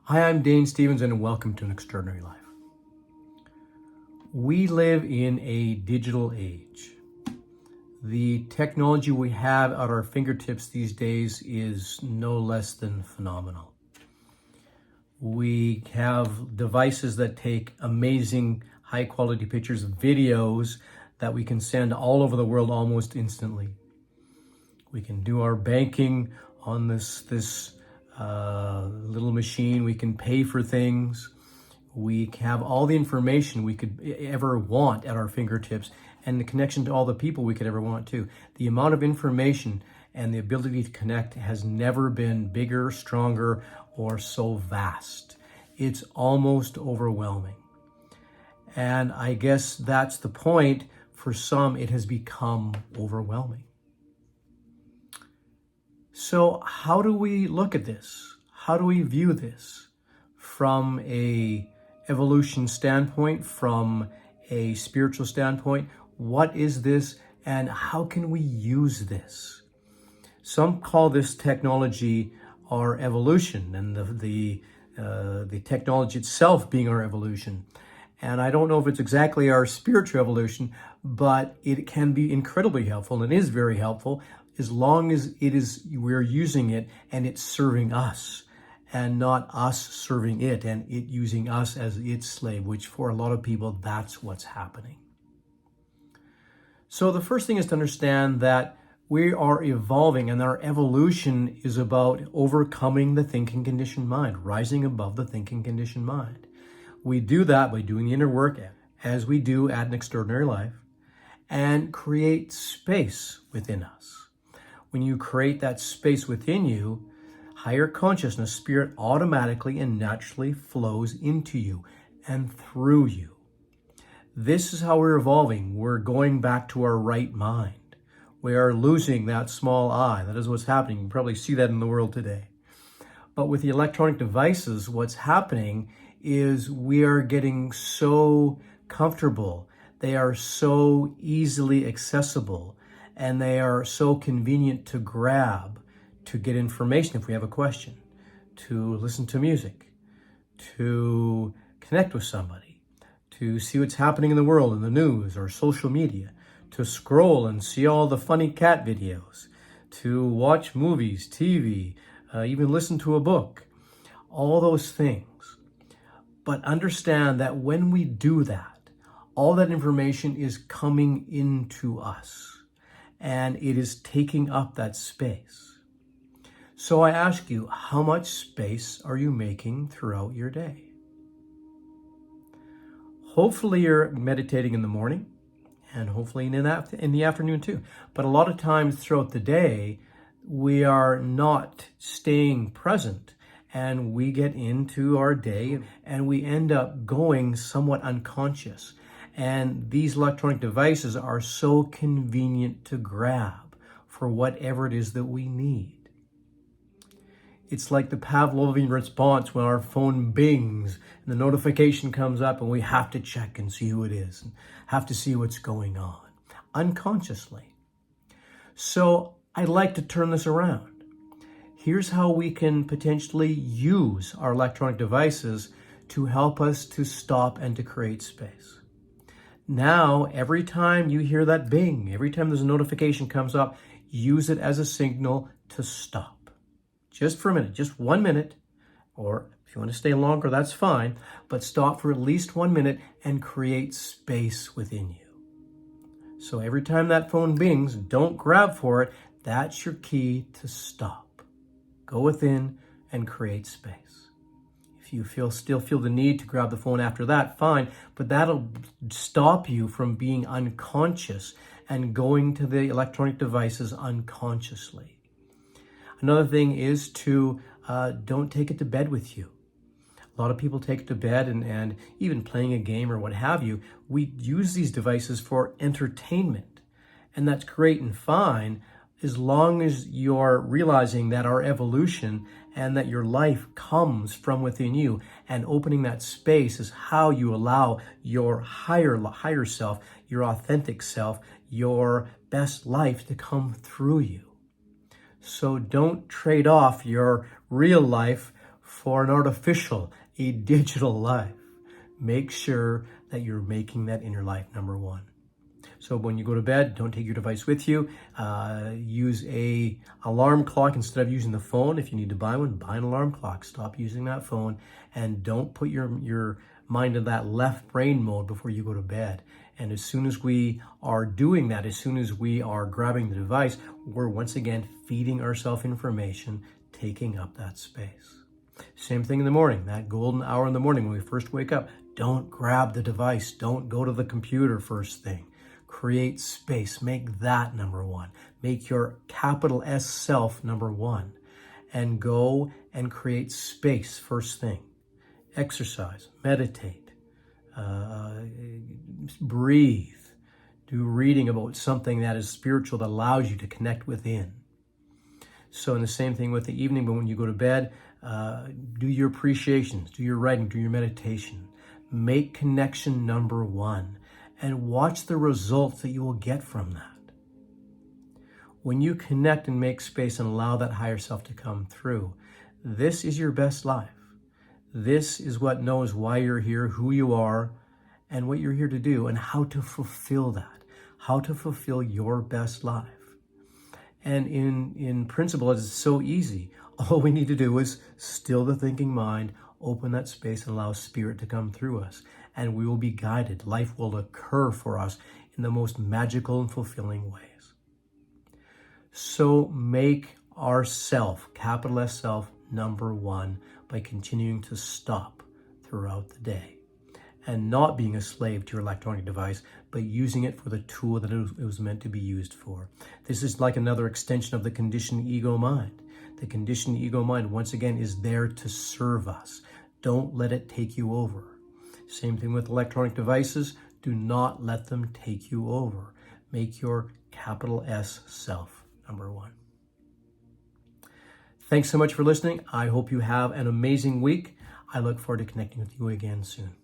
Hi, I'm Dane Stevens, and welcome to An Extraordinary Life. We live in a digital age. The technology we have at our fingertips these days is no less than phenomenal. We have devices that take amazing high-quality pictures, videos that we can send all over the world almost instantly. We can do our banking on this little machine. We can pay for things. We have all the information we could ever want at our fingertips, and the connection to all the people we could ever want to. The amount of information and the ability to connect has never been bigger, stronger, or so vast. It's almost overwhelming. And I guess that's the point. For some, it has become overwhelming. So how do we look at this? How do we view this from a evolution standpoint, from a spiritual standpoint? What is this, and how can we use this? Some call this technology our evolution, and the technology itself being our evolution. And I don't know if it's exactly our spiritual evolution, but it can be incredibly helpful, and is very helpful, as long as we're using it and it's serving us, and not us serving it and it using us as its slave, which for a lot of people, that's what's happening. So the first thing is to understand that we are evolving, and our evolution is about overcoming the thinking conditioned mind, rising above the thinking conditioned mind. We do that by doing the inner work, as we do at An Extraordinary Life, and create space within us. When you create that space within you, higher consciousness, spirit automatically and naturally flows into you and through you. This is how we're evolving. We're going back to our right mind. We are losing that small I. That is what's happening. You can probably see that in the world today. But with the electronic devices, what's happening is we are getting so comfortable. They are so easily accessible, and they are so convenient to grab, to get information if we have a question, to listen to music, to connect with somebody, to see what's happening in the world, in the news or social media, to scroll and see all the funny cat videos, to watch movies, TV, even listen to a book, all those things. But understand that when we do that, all that information is coming into us, and it is taking up that space. So I ask you, how much space are you making throughout your day? Hopefully you're meditating in the morning, and hopefully in the afternoon too. But a lot of times throughout the day, we are not staying present, and we get into our day and we end up going somewhat unconscious. And these electronic devices are so convenient to grab for whatever it is that we need. It's like the Pavlovian response when our phone bings and the notification comes up, and we have to check and see who it is and have to see what's going on unconsciously. So I'd like to turn this around. Here's how we can potentially use our electronic devices to help us to stop and to create space. Now, every time you hear that bing, every time there's a notification comes up, use it as a signal to stop. Just for a minute, just 1 minute, or if you want to stay longer, that's fine, but stop for at least 1 minute and create space within you. So every time that phone bings, don't grab for it. That's your key to stop. Go within and create space. If you still feel the need to grab the phone after that, fine, but that'll stop you from being unconscious and going to the electronic devices unconsciously. Another thing is to don't take it to bed with you. A lot of people take it to bed, and even playing a game or what have you, we use these devices for entertainment, and that's great and fine, as long as you're realizing that our evolution and that your life comes from within you, and opening that space is how you allow your higher self, your authentic self, your best life to come through you. So don't trade off your real life for an artificial, a digital life. Make sure that you're making that inner life number one. So when you go to bed, don't take your device with you. Use a alarm clock instead of using the phone. If you need to buy one, buy an alarm clock. Stop using that phone, and don't put your mind in that left brain mode before you go to bed. And as soon as we are doing that, as soon as we are grabbing the device, we're once again feeding ourselves information, taking up that space. Same thing in the morning, that golden hour in the morning when we first wake up. Don't grab the device. Don't go to the computer first thing. Create space. Make that number one. Make your capital S self number one. And go and create space first thing. Exercise. Meditate. Breathe. Do reading about something that is spiritual that allows you to connect within. So, in the same thing with the evening, but when you go to bed, do your appreciations, do your writing, do your meditation. Make connection number one and watch the results that you will get from that. When you connect and make space and allow that higher self to come through, this is your best life. This is what knows why you're here, who you are, and what you're here to do, and how to fulfill that, how to fulfill your best life. And in principle, it's so easy. All we need to do is still the thinking mind, open that space and allow spirit to come through us. And we will be guided. Life will occur for us in the most magical and fulfilling ways. So make our self, capital S self, number one by continuing to stop throughout the day. And not being a slave to your electronic device, but using it for the tool that it was meant to be used for. This is like another extension of the conditioned ego mind. The conditioned ego mind, once again, is there to serve us. Don't let it take you over. Same thing with electronic devices. Do not let them take you over. Make your capital S self number one. Thanks so much for listening. I hope you have an amazing week. I look forward to connecting with you again soon.